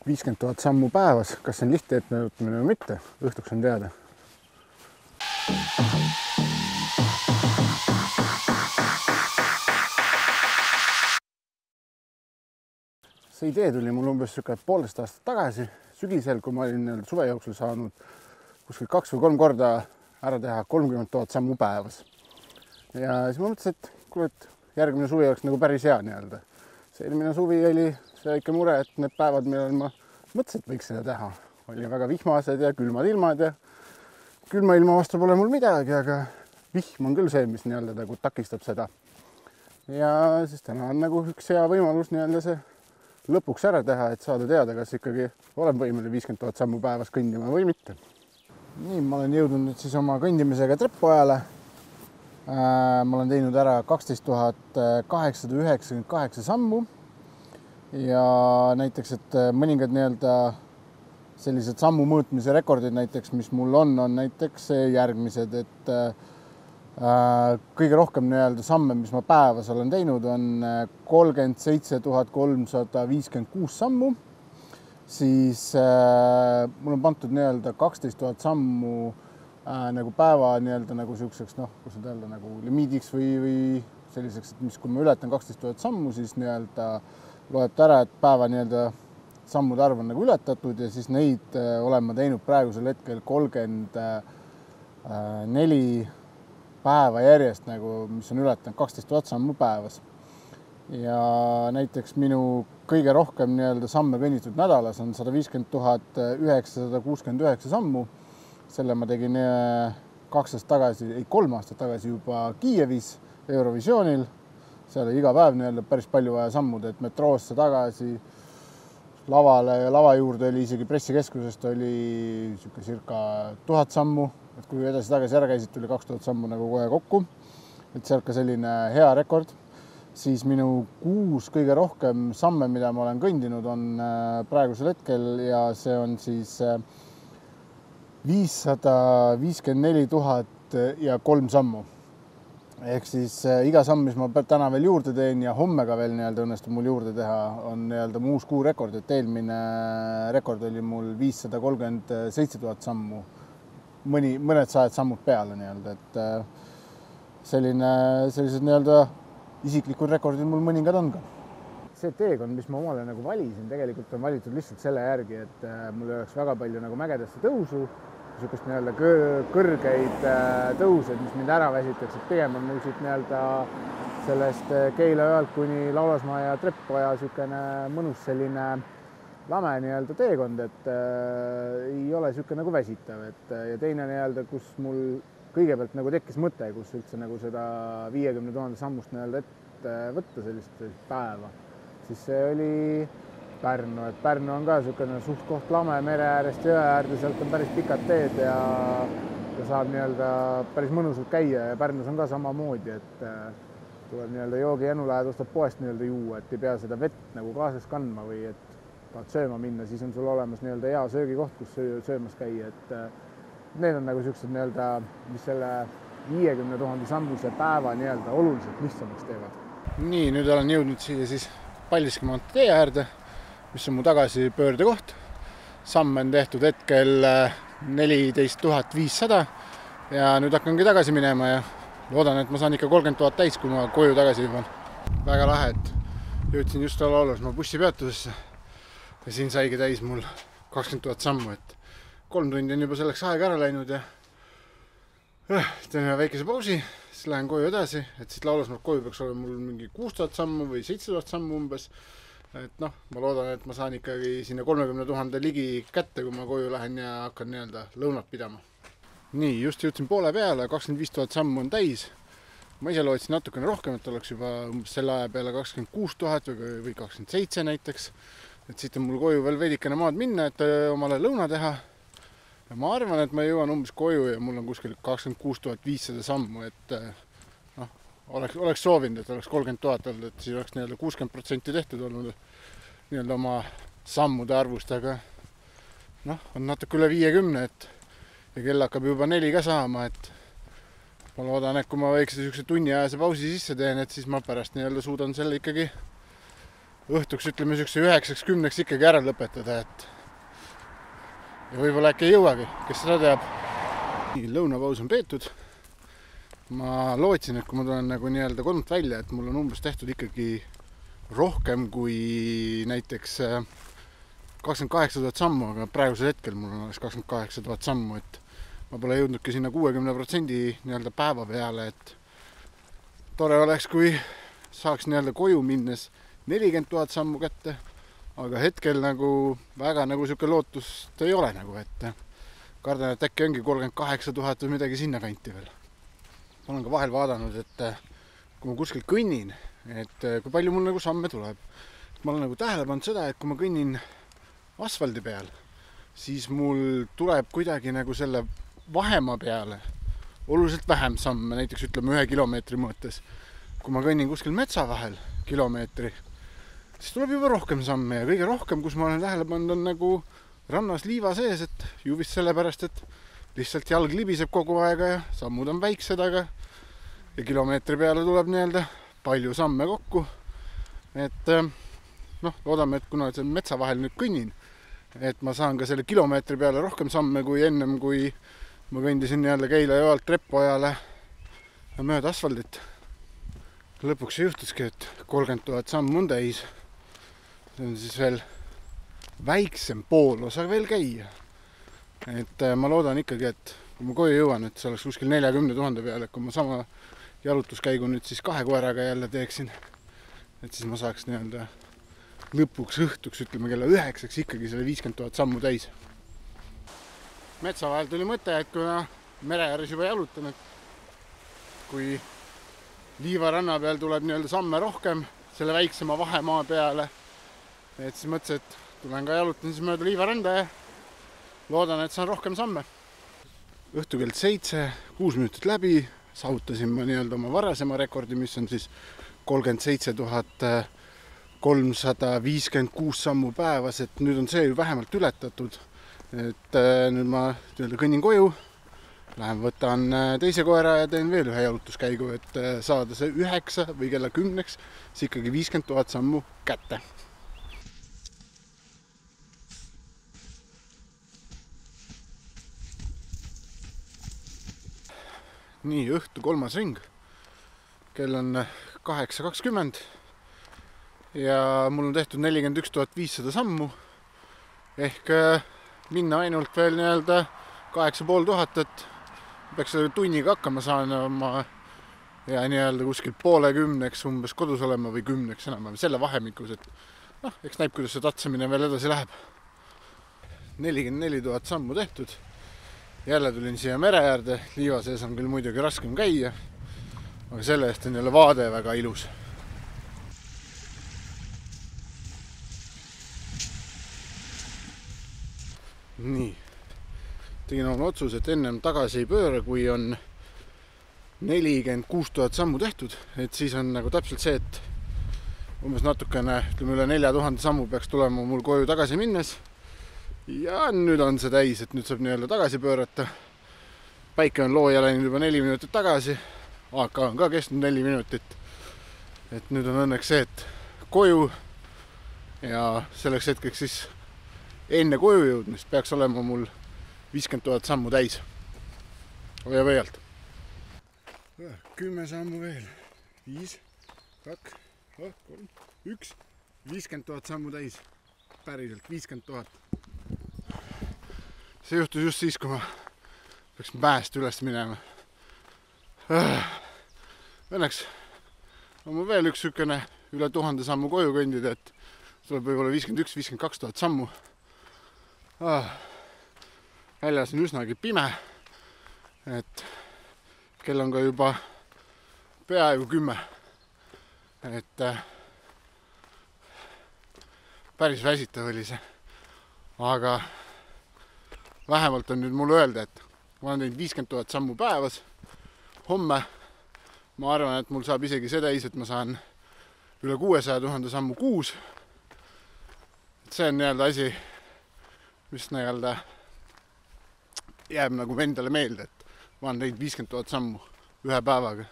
50 000 sammu päevas, kas see on lihtne ettejutumine või mitte, õhtuks on teada. See idee tuli mul umbes 1,5 aastat tagasi, sügisel, kui ma olin suve jooksul saanud kuskil 2 või 3 korda ära teha 30 000 sammu päevas. Ja siis ma mõtlesin, et kuule, et järgmine suvi oleks nagu päris hea nii-öelda. See eelmine suvi oli see väike mure, et need päevad, millal ma mõtlesin, et võiks seda teha. Oli väga vihmased ja külmad ilmad ja külma ilma vastu pole mul midagi, aga vihm on küll see, mis nii-öelda nagu takistab seda. Ja siis täna on nagu üks hea võimalus nii-öelda see lõpuks ära teha, et saada teada, kas ikkagi olen võimeline 50 000 sammu päevas kõndima või mitte. Nii, ma olen jõudnud nüüd siis oma kõndimisega Treppojale. Ma olen teinud ära 12 898 sammu ja näiteks, et mõningad nii-öelda sellised sammu mõõtmise rekordid näiteks, mis mul on näiteks järgmised, et kõige rohkem nii-öelda samme, mis ma päevas olen teinud, on 37 356 sammu. Siis mul on pandud nii-öelda 12 000 sammu nagu päeva nii-öelda nagu siukseks, kus on öelda nagu limiidiks või selliseks, et mis, kui ma ületan 12 000 sammu, siis nii-öelda loeb ära, et päeva nii-öelda sammude arv on nagu ületatud ja siis neid olen ma teinud praegusel hetkel 34 päeva järjest, nagu, mis on ületanud 12 000 sammu päevas. Ja näiteks minu kõige rohkem nii-öelda samme kõnnitud nädalas on 150 969 sammu. Selle ma tegin 3 aastat tagasi juba Kiievis Eurovisioonil. Seal oli iga päev nii-öelda päris palju vaja sammuda, et metroosse tagasi lavale ja lava juurde oli isegi pressikeskusest oli circa 1000 sammu. Et kui edasi-tagasi ära käisid, tuli 2000 sammu nagu kohe kokku. Et seal ka selline hea rekord. Siis minu 6 kõige rohkem samme, mida ma olen kõndinud, on praegusel hetkel ja see on siis 554 003 sammu. Ehk siis iga samm, mis ma täna veel juurde teen ja homme ka veel nii-öelda õnnestub mul juurde teha, on nii-öelda mu uus kuu rekord, et eelmine rekord oli mul 537 000 sammu. Mõned sajad sammud peale nii-öelda, et sellised nii-öelda isiklikud rekordid mul mõningad on ka. See teekond, mis ma omale nagu valisin, tegelikult on valitud lihtsalt selle järgi, et mul oleks väga palju nagu mägedesse tõusu, niisugust nii-öelda kõrgeid tõuseid, mis mind ära väsitaks, et pigem on mul siit nii-öelda sellest Keila-Öalt kuni Laulasmaa ja Treppoja niisugune mõnus selline lame nii-öelda teekond, et ei ole niisugune nagu väsitav, et ja teine nii-öelda, kus mul kõigepealt nagu tekkis mõte, kus üldse nagu seda 50 000 sammust nii-öelda ette võtta sellist päeva, siis see oli Pärnu, et Pärnu on ka niisugune suht koht lame mere äärest jõe äärde, sealt on päris pikad teed ja saab nii-öelda päris mõnusalt käia ja Pärnus on ka samamoodi, et tuleb nii-öelda joogijänu lähed, ostad poest nii-öelda juua, et ei pea seda vett nagu kaasas kandma või et tahad sööma minna, siis on sul olemas nii-öelda hea söögikoht, kus söömas käia, et need on nagu niisugused nii-öelda, mis selle 50 000 sammuse päeva nii-öelda oluliselt lihtsamaks teevad. Nii, nüüd olen jõudnud siia siis Paldiski maantee tee äärde, mis on mu tagasipöörde koht. Samme on tehtud hetkel 14 500 ja nüüd hakkangi tagasi minema ja loodan, et ma saan ikka 30 000 täis, kui ma koju tagasi jõuan. Väga lahe, et jõudsin just Laulasmaa bussipeatusesse ja siin saigi täis mul 20 000 sammu, et 3 tundi on juba selleks aega ära läinud ja teen ühe väikese pausi, siis lähen koju edasi, et siit Laulasmaalt koju peaks olema mul mingi 6000 sammu või 7000 sammu umbes. Et ma loodan, et ma saan ikkagi sinna 30 000 ligi kätte, kui ma koju lähen ja hakkan nii-öelda lõunat pidama. Nii, just jõudsin poole peale, 25 000 sammu on täis. Ma ise lootsin natukene rohkem, et oleks juba selle aja peale 26 000 või 27 näiteks. Et siit on mul koju veel veidikene maad minna, et omale lõuna teha. Ja ma arvan, et ma jõuan umbes koju ja mul on kuskil 26 500 sammu, et oleks soovinud, et oleks 30 000 olnud, et siis oleks nii-öelda 60% tehtud olnud nii-öelda oma sammude arvust, aga on natuke üle 50, et ja kell hakkab juba 4 ka saama, et ma loodan, et kui ma väikse tunniajase pausi sisse teen, et siis ma pärast nii-öelda suudan selle ikkagi õhtuks ütleme niisuguse 9-10 ikkagi ära lõpetada, et ja võib-olla äkki ei jõuagi, kes seda teab. Lõunapaus on peetud. Ma lootsin, et kui ma tulen nagu nii-öelda kodunt välja, et mul on umbes tehtud ikkagi rohkem kui näiteks 28 000 sammu, aga praegusel hetkel mul on alles 28 000 sammu, et ma pole jõudnudki sinna 60% nii-öelda päeva peale, et tore oleks, kui saaks nii-öelda koju minnes 40 000 sammu kätte, aga hetkel nagu väga nagu siuke lootust ei ole nagu, et kardan, et äkki ongi 38 000 või midagi sinna kanti veel. Ma olen ka vahel vaadanud, et kui ma kuskil kõnnin, et kui palju mul nagu samme tuleb. Ma olen nagu tähele pannud seda, et kui ma kõnnin asfaldi peal, siis mul tuleb kuidagi nagu selle vahemaa peale oluliselt vähem samme, näiteks ütleme 1 kilomeetri mõõtes. Kui ma kõnnin kuskil metsa vahel kilomeetri, siis tuleb juba rohkem samme ja kõige rohkem, kus ma olen tähele pannud, on nagu rannas liiva sees, et ju vist sellepärast, et lihtsalt jalg libiseb kogu aega ja sammud on väiksed, aga ja kilomeetri peale tuleb nii-öelda palju samme kokku. Et loodame, et kuna see metsa vahel nüüd kõnnin, et ma saan ka selle kilomeetri peale rohkem samme kui ennem, kui ma kõndisin nii-öelda Keila joalt Reppojale mööda asfaldit. Lõpuks juhtuski, et 30 000 sammu on täis. See on siis veel väiksem pool osa veel käia. Et ma loodan ikkagi, et kui ma koju jõuan, et see oleks kuskil 40 000 peale, et kui ma sama jalutuskäigu nüüd siis 2 koeraga jälle teeksin, et siis ma saaks nii-öelda lõpuks õhtuks, ütleme kella 9 ikkagi selle 50 000 sammu täis. Metsa vahel tuli mõte, et kui ma mere ääres juba jalutan, et kui liivaranna peal tuleb nii-öelda samme rohkem selle väiksema vahemaa peale, et siis mõtlesin, et tulen ka jalutan siis mööda liivaranda ja loodan, et saan rohkem samme. Õhtu kell 7, 6 minutit läbi, saavutasin ma nii-öelda oma varasema rekordi, mis on siis 37 356 sammu päevas, et nüüd on see ju vähemalt ületatud. Et nüüd ma nii-öelda kõnnin koju, lähen võtan teise koera ja teen veel ühe jalutuskäigu, et saada see 9 või kella 10 siis ikkagi 50 000 sammu kätte. Nii, õhtu 3. ring. Kell on 8:20 ja mul on tehtud 41 500 sammu ehk minna ainult veel nii-öelda 8500, et peaks selle tunniga hakkama saama ja nii-öelda kuskil 9:30 umbes kodus olema või 10 enam selle vahemikus, et eks näib, kuidas see tatsamine veel edasi läheb. 44 000 sammu tehtud. Jälle tulin siia mere äärde, liiva sees on küll muidugi raskem käia, aga selle eest on jälle vaade väga ilus. Nii, tegin oma otsus, et ennem tagasi ei pööra, kui on 46 000 sammu tehtud, et siis on nagu täpselt see, et umbes natukene, ütleme üle 4000 sammu peaks tulema mul koju tagasi minnes. Ja nüüd on see täis, et nüüd saab nii-öelda tagasi pöörata. Päike on looja läinud juba 4 minutit tagasi, AK on ka kestnud 4 minutit. Et nüüd on õnneks see, et koju ja selleks hetkeks siis enne koju jõudmist peaks olema mul 50 000 sammu täis. Hoia pöialt. 10 sammu veel. 5, 2, 3, 1. 50 000 sammu täis. Päriselt 50 000. See juhtus just siis, kui ma peaks mäest üles minema. Õnneks on mul veel üks sükene üle 1000 sammu koju kõndida, et tuleb võib-olla 51-52 000 sammu. Väljas on üsnagi pime, et kell on ka juba peaaegu 10. Et päris väsitav oli see. Aga vähemalt on nüüd mul öelda, et ma olen teinud 50 000 sammu päevas. Homme ma arvan, et mul saab isegi see täis, et ma saan üle 600 000 sammu kuus. Et see on nii-öelda asi, mis nii-öelda jääb nagu endale meelde, et ma olen teinud 50 000 sammu ühe päevaga.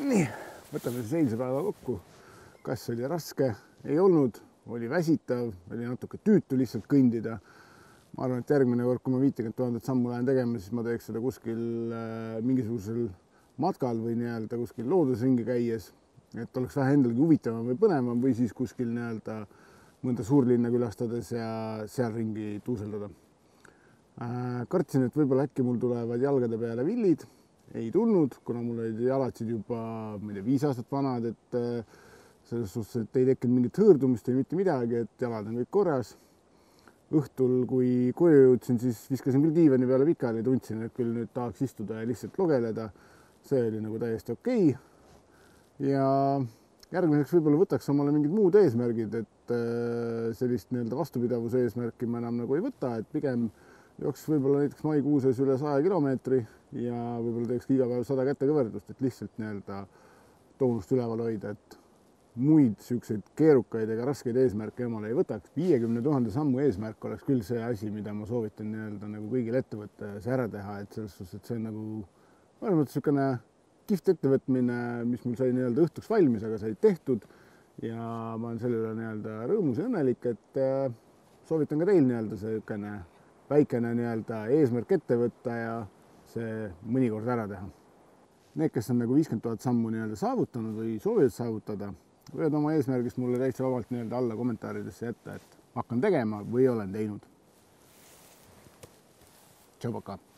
Nii, võtame siis eilse päeva kokku. Kas oli raske? Ei olnud, oli väsitav, oli natuke tüütu lihtsalt kõndida. Ma arvan, et järgmine kord, kui ma 50 000 sammu lähen tegema, siis ma teeks seda kuskil mingisugusel matkal või nii-öelda kuskil loodusringi käies, et oleks vähe endalgi huvitavam või põnevam või siis kuskil nii-öelda mõnda suurlinna külastades ja seal ringi tuuseldada. Kartsin, et võib-olla äkki mul tulevad jalgade peale villid. Ei tulnud, kuna mul olid jalatsid juba 5 aastat vanad, et selles suhtes, et ei tekkinud mingit hõõrdumist või mitte midagi, et jalad on kõik korras. Õhtul, kui koju jõudsin, siis viskasin küll diivani peale pikali ja tundsin, et küll nüüd tahaks istuda ja lihtsalt logeleda. See oli nagu täiesti okei. Ja järgmiseks võib-olla võtaks omale mingid muud eesmärgid, et sellist nii-öelda vastupidavuse eesmärki ma enam nagu ei võta, et pigem jooks võib-olla näiteks maikuuses üle 100 kilomeetri ja võib-olla teeks iga päev 100 kätekõverdust, et lihtsalt nii-öelda toonust üleval hoida, et muid selliseid keerukaid ega raskeid eesmärke emale ei võtaks. 50 000 sammu eesmärk oleks küll see asi, mida ma soovitan nii-öelda nagu kõigil ettevõtte ja see ära teha, et selles suhtes, et see on nagu mõnes niisugune kihvt ettevõtmine, mis mul sai nii-öelda õhtuks valmis, aga sai tehtud ja ma olen selle üle nii-öelda rõõmus ja õnnelik, et soovitan ka teil nii-öelda see väikene nii-öelda eesmärk ette võtta ja see mõnikord ära teha. Need, kes on nagu 50 000 sammu nii-öelda saavutanud või soovivad saavutada, võivad oma eesmärgist mulle täitsa vabalt nii-öelda alla kommentaaridesse jätta, et hakkan tegema või olen teinud. Tšau, paka!